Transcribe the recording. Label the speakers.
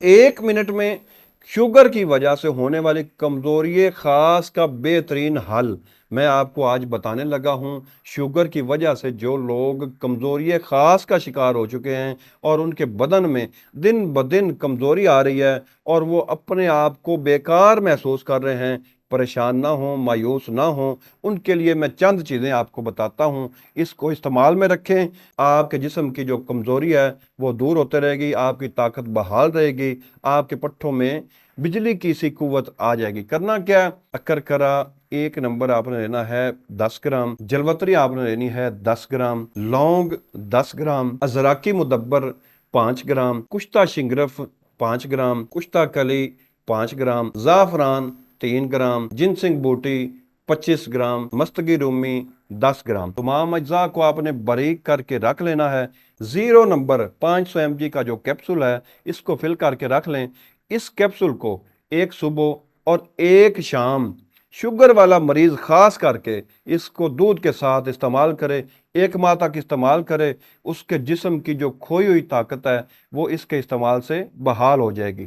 Speaker 1: 1 minute में sugar की वजह से होने वाली कमज़ोरी ख़ास का बेहतरीन हल मैं आपको आज बताने लगा हूँ। शुगर की वजह से जो लोग कमज़ोरी ख़ास का शिकार हो चुके हैं और उनके बदन में दिन ब दिन कमज़ोरी आ रही है और वो अपने आप को बेकार महसूस कर रहे हैं, परेशान ना हों, मायूस ना हों, उनके लिए मैं चंद चीज़ें आपको बताता हूँ। इसको इस्तेमाल में रखें, आपके जिस्म की जो कमज़ोरी है वो दूर होते रहेगी, आपकी ताकत बहाल रहेगी, आपके पट्ठों में बिजली की सी कुव्वत आ जाएगी। करना क्या है? अकरकरा 1 नंबर आपने लेना है 10 ग्राम, जलवतरी आपने लेनी है 10 ग्राम, लौंग 10 ग्राम, अजराकी मुदब्बर 5 ग्राम, कुश्ता शिंगरफ 5 ग्राम, कुश्ता कली 5 ग्राम, ज़ाफ़रान 3 ग्राम, जिनसिंग बूटी 25 ग्राम, मस्तगी रूमी 10 ग्राम। तमाम अज्जा को आपने बारीक करके रख लेना है। 0 नंबर 500 mg का जो कैप्सूल है इसको फिल करके रख लें। इस कैप्सूल को एक सुबह और एक शाम शुगर वाला मरीज खास करके इसको दूध के साथ इस्तेमाल करे, 1 माह तक इस्तेमाल करे, उसके जिस्म की जो खोई हुई ताकत है वो इसके इस्तेमाल से बहाल हो जाएगी।